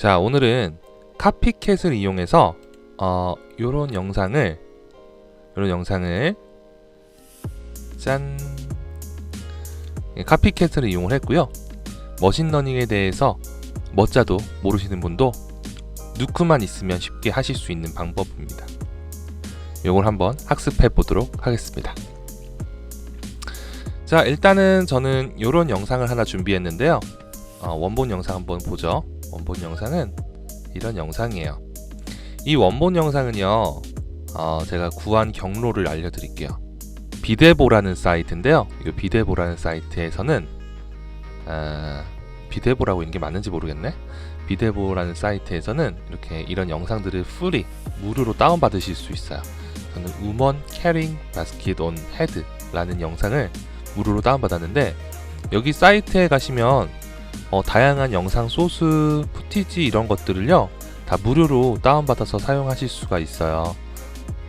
자, 오늘은 카피캣을 이용해서 요런 영상을 짠, 카피캣을 이용을 했고요. 머신러닝에 대해서 멋자도 모르시는 분도 누크만 있으면 쉽게 하실 수 있는 방법입니다. 요걸 한번 학습해 보도록 하겠습니다. 자, 일단은 저는 요런 영상을 하나 준비했는데요. 원본 영상 한번 보죠. 원본 영상은 이런 영상이에요. 이 원본 영상은요, 제가 구한 경로를 알려드릴게요. 비데보라는 사이트인데요. 이 비데보라는 사이트에서는 비데보라고 있는 게 맞는지 모르겠네. 비데보라는 사이트에서는 이렇게 이런 영상들을 프리 무료로 다운받으실 수 있어요. 저는 Woman Carrying Basket on Head 라는 영상을 무료로 다운받았는데, 여기 사이트에 가시면 다양한 영상 소스, 푸티지 이런 것들을요 다 무료로 다운받아서 사용하실 수가 있어요.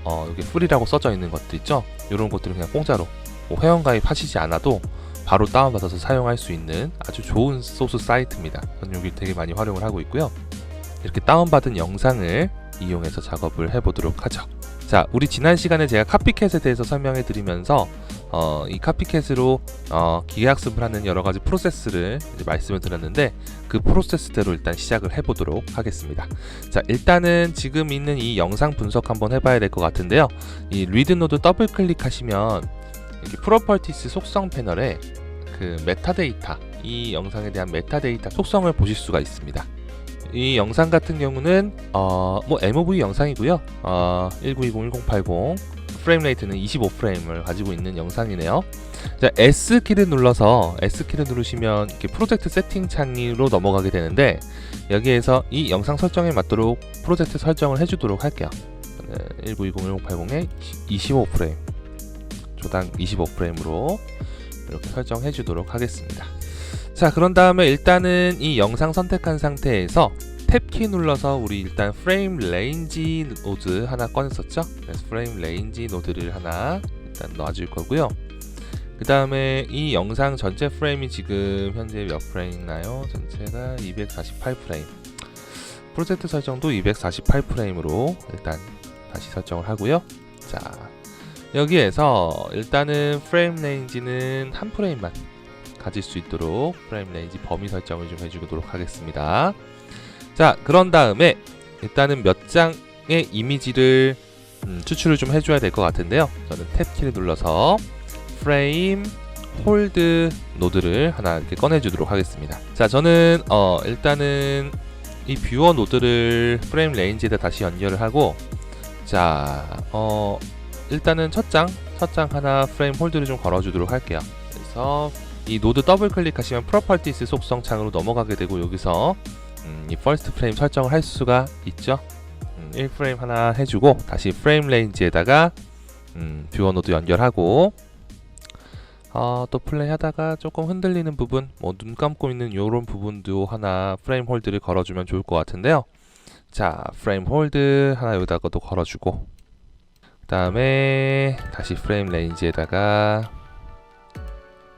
여기 프리라고 써져 있는 것들 있죠? 이런 것들은 그냥 공짜로 회원가입 하시지 않아도 바로 다운받아서 사용할 수 있는 아주 좋은 소스 사이트입니다. 저는 여기 되게 많이 활용을 하고 있고요. 이렇게 다운받은 영상을 이용해서 작업을 해보도록 하죠. 자, 우리 지난 시간에 제가 카피캣에 대해서 설명해 드리면서 이 카피캣으로 기계학습을 하는 여러가지 프로세스를 이제 말씀을 드렸는데, 그 프로세스대로 일단 시작을 해보도록 하겠습니다. 자, 일단은 지금 있는 이 영상 분석 한번 해봐야 될 것 같은데요. 이 리드노드 더블 클릭하시면 이렇게 프로퍼티스 속성 패널에 그 메타데이터, 이 영상에 대한 메타데이터 속성을 보실 수가 있습니다. 이 영상 같은 경우는 MOV 영상이고요. 1920-1080 프레임 레이트는 25프레임을 가지고 있는 영상이네요. 자, S키를 눌러서 S키를 누르시면 이렇게 프로젝트 세팅 창으로 넘어가게 되는데, 여기에서 이 영상 설정에 맞도록 프로젝트 설정을 해주도록 할게요. 1920-1080에 25프레임, 조당 25프레임으로 이렇게 설정해 주도록 하겠습니다. 자, 그런 다음에 일단은 이 영상 선택한 상태에서 탭키 눌러서 우리 일단 프레임 레인지 노드 하나 꺼냈었죠? 그래서 프레임 레인지 노드를 하나 일단 놔줄 거고요. 그 다음에 이 영상 전체 프레임이 지금 현재 몇 프레임나요? 전체가 248프레임. 프로젝트 설정도 248프레임으로 일단 다시 설정을 하고요. 자, 여기에서 일단은 프레임 레인지는 한 프레임만 가질 수 있도록 프레임 레인지 범위 설정을 좀 해주도록 하겠습니다. 자, 그런 다음에 일단은 몇 장의 이미지를 추출을 좀 해줘야 될 것 같은데요. 저는 탭키를 눌러서 프레임 홀드 노드를 하나 이렇게 꺼내주도록 하겠습니다. 자, 저는 일단은 이 뷰어 노드를 프레임 레인지에다 다시 연결을 하고, 자, 일단은 첫 장 하나 프레임 홀드를 좀 걸어주도록 할게요. 그래서 이 노드 더블 클릭하시면 프로퍼티스 속성 창으로 넘어가게 되고, 여기서 이 퍼스트 프레임 설정을 할 수가 있죠. 1프레임 하나 해주고 다시 프레임 레인지에다가 뷰어 노드 연결하고, 또 플레이 하다가 조금 흔들리는 부분, 눈 감고 있는 이런 부분도 하나 프레임 홀드를 걸어주면 좋을 것 같은데요. 자, 프레임 홀드 하나 여기다가 또 걸어주고, 그 다음에 다시 프레임 레인지에다가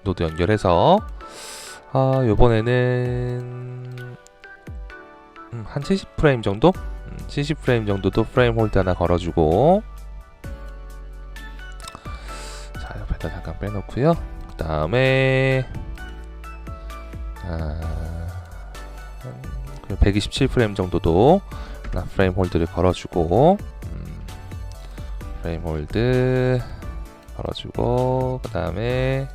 노드 연결해서 요번에는 한 70프레임 정도? 70프레임 정도도 프레임 홀드 하나 걸어주고, 자, 옆에다 잠깐 빼놓고요. 그 다음에 127프레임 정도도 하나 프레임 홀드를 걸어주고, 프레임 홀드 걸어주고, 그 다음에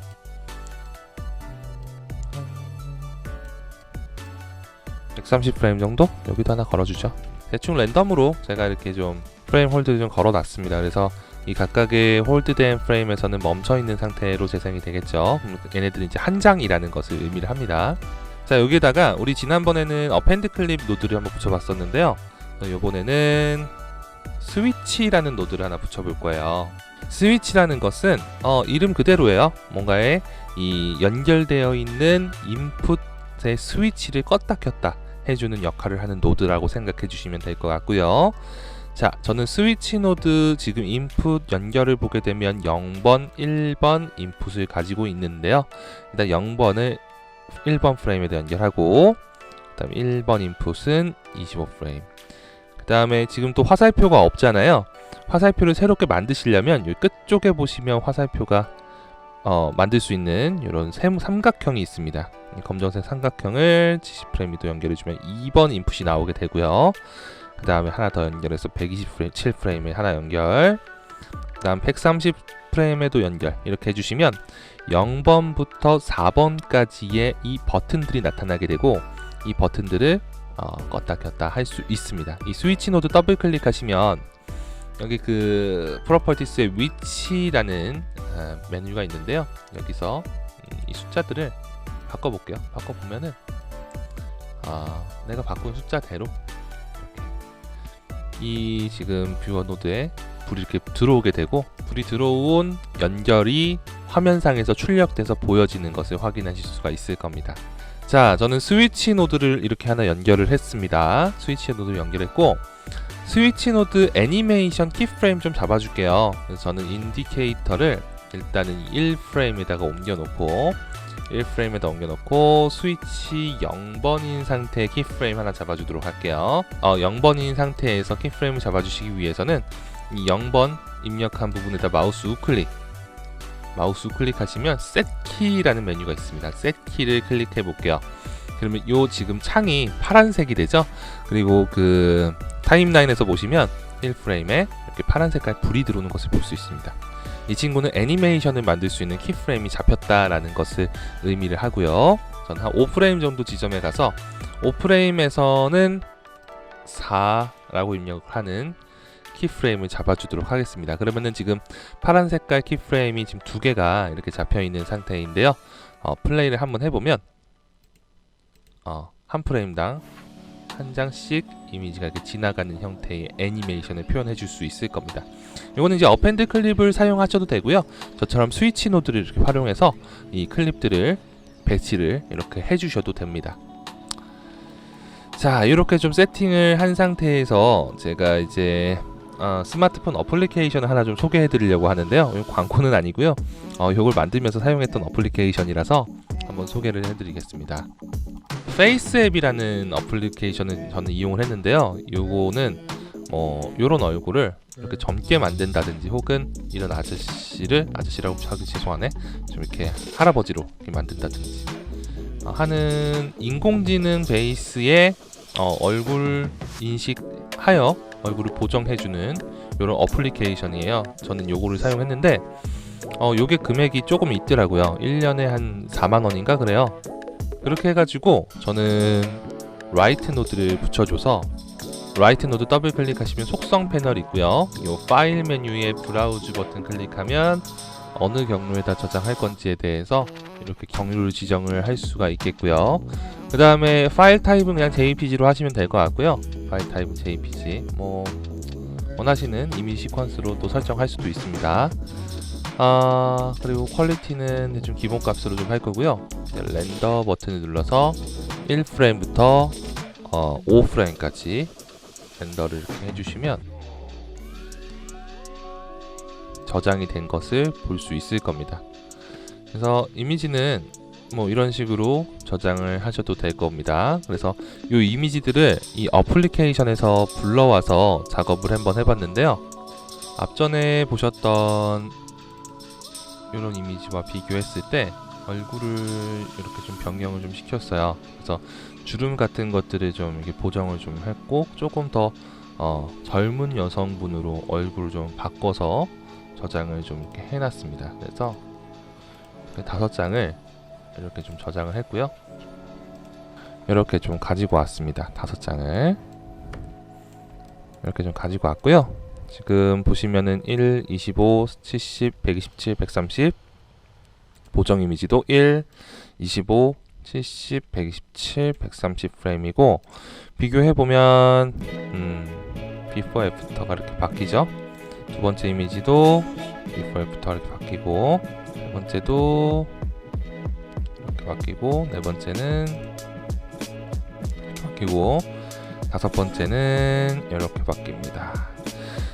130프레임 정도? 여기도 하나 걸어주죠. 대충 랜덤으로 제가 이렇게 좀 프레임 홀드를 좀 걸어놨습니다. 그래서 이 각각의 홀드된 프레임에서는 멈춰있는 상태로 재생이 되겠죠. 얘네들은 이제 한 장이라는 것을 의미를 합니다. 자, 여기에다가 우리 지난번에는 어펜드 클립 노드를 한번 붙여봤었는데요. 요번에는 스위치라는 노드를 하나 붙여볼 거예요. 스위치라는 것은 이름 그대로예요. 뭔가에 이 연결되어 있는 인풋의 스위치를 껐다 켰다 해주는 역할을 하는 노드라고 생각해 주시면 될 것 같고요. 자, 저는 스위치 노드 지금 인풋 연결을 보게 되면 0번, 1번 인풋을 가지고 있는데요. 일단 0번을 1번 프레임에다 연결하고, 그 그다음에 1번 인풋은 25프레임. 그다음에 지금 또 화살표가 없잖아요. 화살표를 새롭게 만드시려면 이 끝쪽에 보시면 화살표가 만들 수 있는 이런 삼각형이 있습니다. 이 검정색 삼각형을 70프레임도 연결해주면 2번 인풋이 나오게 되고요. 그 다음에 하나 더 연결해서 127프레임에 하나 연결, 그 다음 130프레임에도 연결, 이렇게 해주시면 0번부터 4번까지의 이 버튼들이 나타나게 되고, 이 버튼들을 껐다 켰다 할 수 있습니다. 이 스위치 노드 더블 클릭하시면 여기 그 프로퍼티스의 위치라는 메뉴가 있는데요. 여기서 이 숫자들을 바꿔볼게요. 바꿔보면은 내가 바꾼 숫자대로 이 지금 뷰어 노드에 불이 이렇게 들어오게 되고, 불이 들어온 연결이 화면상에서 출력돼서 보여지는 것을 확인하실 수가 있을 겁니다. 자, 저는 스위치 노드를 이렇게 하나 연결을 했습니다. 스위치 노드를 연결했고, 스위치 노드 애니메이션 키프레임 좀 잡아줄게요. 그래서 저는 인디케이터를 일단은 1프레임에다가 옮겨놓고, 1프레임에다 옮겨놓고 스위치 0번인 상태의 키프레임 하나 잡아주도록 할게요. 0번인 상태에서 키프레임을 잡아주시기 위해서는 이 0번 입력한 부분에다 마우스 우클릭하시면 셋키라는 메뉴가 있습니다. 셋키를 클릭해 볼게요. 그러면 요 지금 창이 파란색이 되죠. 그리고 그 타임라인에서 보시면 1프레임에 이렇게 파란 색깔 불이 들어오는 것을 볼 수 있습니다. 이 친구는 애니메이션을 만들 수 있는 키프레임이 잡혔다라는 것을 의미를 하고요. 저는 한 5프레임 정도 지점에 가서 5프레임에서는 4라고 입력하는 키프레임을 잡아주도록 하겠습니다. 그러면은 지금 파란 색깔 키프레임이 지금 2개가 이렇게 잡혀있는 상태인데요. 플레이를 한번 해보면 한 프레임당 한 장씩 이미지가 이렇게 지나가는 형태의 애니메이션을 표현해 줄 수 있을 겁니다. 이거는 이제 어펜드 클립을 사용하셔도 되고요. 저처럼 스위치 노드를 이렇게 활용해서 이 클립들을 배치를 이렇게 해주셔도 됩니다. 자, 이렇게 좀 세팅을 한 상태에서 제가 이제 스마트폰 어플리케이션을 하나 좀 소개해 드리려고 하는데요. 이건 광고는 아니고요. 이걸 만들면서 사용했던 어플리케이션이라서 한번 소개를 해 드리겠습니다. 페이스앱이라는 어플리케이션을 저는 이용을 했는데요. 요거는 요런 얼굴을 이렇게 젊게 만든다든지, 혹은 이런 아저씨라고 하기 죄송하네, 좀 이렇게 할아버지로 이렇게 만든다든지 하는 인공지능 베이스의 얼굴 인식하여 얼굴을 보정해주는 이런 어플리케이션이에요. 저는 요거를 사용했는데 요게 금액이 조금 있더라고요. 1년에 한 4만원인가 그래요. 그렇게 해가지고 저는 라이트 노드를 붙여줘서, 라이트 노드 더블 클릭하시면 속성 패널 있고요. 요 파일 메뉴에 브라우즈 버튼 클릭하면 어느 경로에다 저장할 건지에 대해서 이렇게 경로를 지정을 할 수가 있겠고요. 그 다음에 파일 타입은 그냥 JPG로 하시면 될 것 같고요. 파일 타입은 JPG, 원하시는 이미지 시퀀스로 또 설정할 수도 있습니다. 그리고 퀄리티는 좀 기본 값으로 좀 할 거고요. 렌더 버튼을 눌러서 1프레임부터 5프레임까지 렌더를 이렇게 해주시면 저장이 된 것을 볼 수 있을 겁니다. 그래서 이미지는 이런 식으로 저장을 하셔도 될 겁니다. 그래서 이 이미지들을 이 어플리케이션에서 불러와서 작업을 한번 해봤는데요. 앞전에 보셨던 이런 이미지와 비교했을 때 얼굴을 이렇게 좀 변경을 좀 시켰어요. 그래서 주름 같은 것들을 좀 이렇게 보정을 좀 했고, 조금 더 젊은 여성분으로 얼굴을 좀 바꿔서 저장을 좀 이렇게 해놨습니다. 그래서 5장을 이렇게 좀 저장을 했고요. 이렇게 좀 가지고 왔습니다. 5장을 이렇게 좀 가지고 왔고요. 지금 보시면은 1, 25, 70, 127, 130 보정 이미지도 1, 25, 70, 127, 130 프레임이고, 비교해보면 비포 애프터가 이렇게 바뀌죠. 두 번째 이미지도 비포 애프터가 이렇게 바뀌고, 세 번째도 이렇게 바뀌고, 네 번째는 이렇게 바뀌고, 다섯 번째는 이렇게 바뀝니다.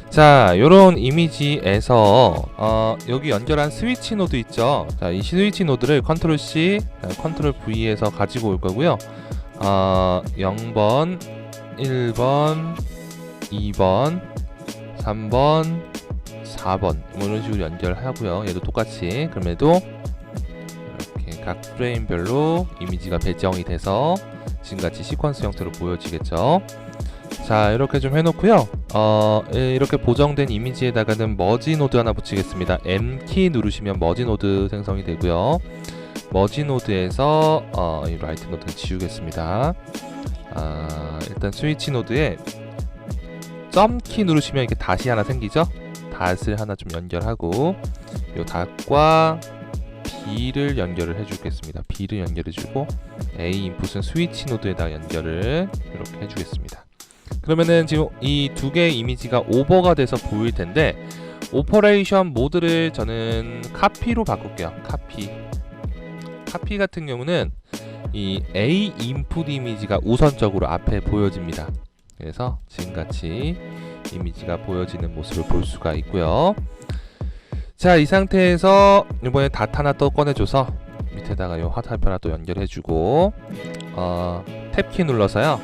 자, 요런 이미지에서 여기 연결한 스위치 노드 있죠. 자, 이 스위치 노드를 컨트롤 C, 컨트롤 V에서 가지고 올 거고요. 0번, 1번, 2번, 3번, 4번 뭐 이런 식으로 연결하고요. 얘도 똑같이 그럼에도 이렇게 각 프레임별로 이미지가 배정이 돼서 지금같이 시퀀스 형태로 보여지겠죠. 자, 이렇게 좀 해놓고요. 이렇게 보정된 이미지에다가는 머지 노드 하나 붙이겠습니다. M키 누르시면 머지 노드 생성이 되고요. 머지 노드에서 이 라이트 노드는 지우겠습니다. 일단 스위치 노드에 점키 누르시면 이렇게 닷이 하나 생기죠? 닷을 하나 좀 연결하고 이 닷과 B를 연결을 해주겠습니다. B를 연결해주고 A 인풋은 스위치 노드에다 연결을 이렇게 해주겠습니다. 그러면은 지금 이 두 개의 이미지가 오버가 돼서 보일 텐데 오퍼레이션 모드를 저는 카피로 바꿀게요. 카피 같은 경우는 이 A 인풋 이미지가 우선적으로 앞에 보여집니다. 그래서 지금같이 이미지가 보여지는 모습을 볼 수가 있고요. 자, 이 상태에서 이번에 닷 하나 또 꺼내줘서 밑에다가 이 화살표 하나 또 연결해주고 탭키 눌러서요.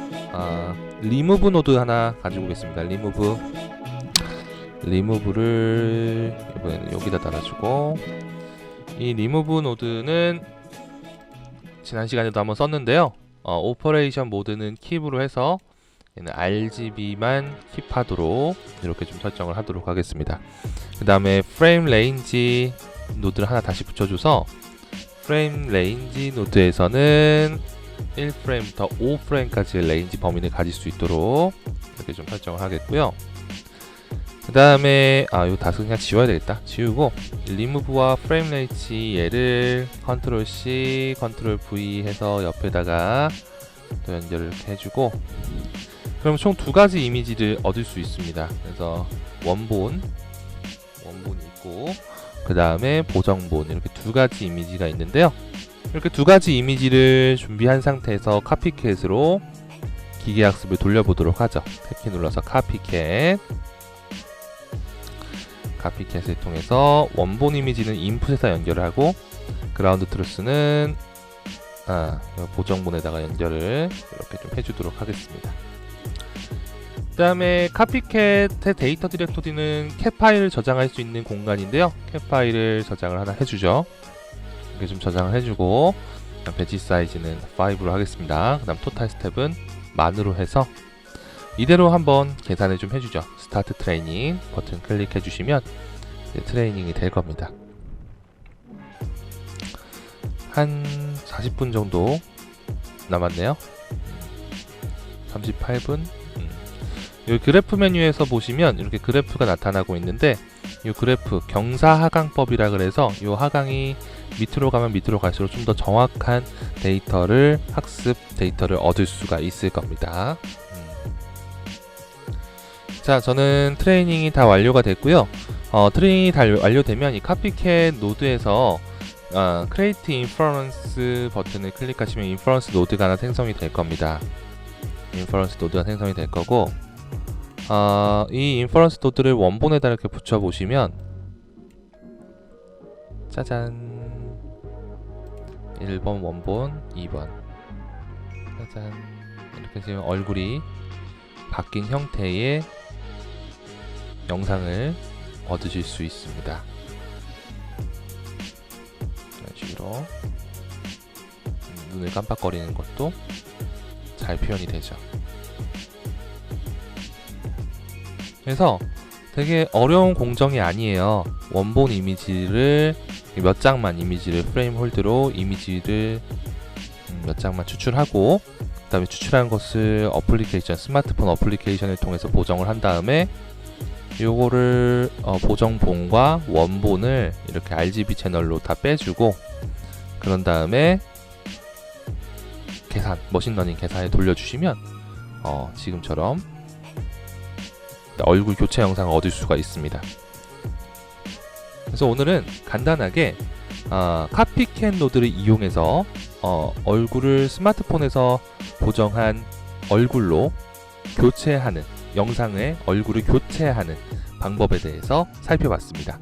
리무브 노드 하나 가지고 오겠습니다. 리무브를 이번에는 여기다 달아주고 이 리무브 노드는 지난 시간에도 한번 썼는데요. 오퍼레이션 모드는 킵으로 해서 얘는 RGB만 킵하도록 이렇게 좀 설정을 하도록 하겠습니다. 그 다음에 프레임 레인지 노드를 하나 다시 붙여줘서 프레임 레인지 노드에서는 1프레임부터 5프레임까지의 레인지 범위를 가질 수 있도록 이렇게 좀 설정을 하겠고요. 그 다음에 요 닷은 그냥 지워야 되겠다. 지우고 리무브와 프레임 레인지 얘를 컨트롤 C, 컨트롤 V 해서 옆에다가 또 연결을 이렇게 해주고 그럼 총 두 가지 이미지를 얻을 수 있습니다. 그래서 원본이 있고 그 다음에 보정본 이렇게 두 가지 이미지가 있는데요. 이렇게 두 가지 이미지를 준비한 상태에서 카피캣으로 기계학습을 돌려보도록 하죠. 탭키 눌러서 카피캣을 통해서 원본 이미지는 인풋에다 연결을 하고 그라운드 트루스는 보정본에다가 연결을 이렇게 좀 해주도록 하겠습니다. 그 다음에 카피캣의 데이터 디렉토리는 캣 파일을 저장할 수 있는 공간인데요. 캣 파일을 저장을 하나 해주죠. 이렇게 좀 저장을 해주고 배지 사이즈는 5로 하겠습니다. 그 다음 토탈 스텝은 만으로 해서 이대로 한번 계산을 좀 해주죠. 스타트 트레이닝 버튼 클릭해 주시면 트레이닝이 될 겁니다. 한 40분 정도 남았네요. 38분. 이 그래프 메뉴에서 보시면 이렇게 그래프가 나타나고 있는데 이 그래프 경사하강법이라 그래서 이 하강이 밑으로 가면 밑으로 갈수록 좀 더 정확한 데이터를 학습 데이터를 얻을 수가 있을 겁니다. 자, 저는 트레이닝이 다 완료가 됐고요. 트레이닝이 다 완료되면 이 카피캣 노드에서 Create Inference 버튼을 클릭하시면 Inference 노드가 하나 생성이 될 겁니다. Inference 노드가 생성이 될 거고 이 Inference 노드를 원본에다 이렇게 붙여보시면 짜잔 1번 원본 2번 짜잔 이렇게 지금 얼굴이 바뀐 형태의 영상을 얻으실 수 있습니다. 이런 식으로 눈을 깜빡거리는 것도 잘 표현이 되죠. 그래서 되게 어려운 공정이 아니에요. 원본 이미지를 몇 장만 이미지를 프레임 홀드로 이미지를 몇 장만 추출하고 그 다음에 추출한 것을 어플리케이션 스마트폰 어플리케이션을 통해서 보정을 한 다음에 요거를 보정본과 원본을 이렇게 RGB 채널로 다 빼주고 그런 다음에 계산 머신러닝 계산에 돌려주시면 지금처럼 얼굴 교체 영상을 얻을 수가 있습니다. 그래서 오늘은 간단하게 카피캣 노드를 이용해서 얼굴을 스마트폰에서 보정한 얼굴로 교체하는 영상의 얼굴을 교체하는 방법에 대해서 살펴봤습니다.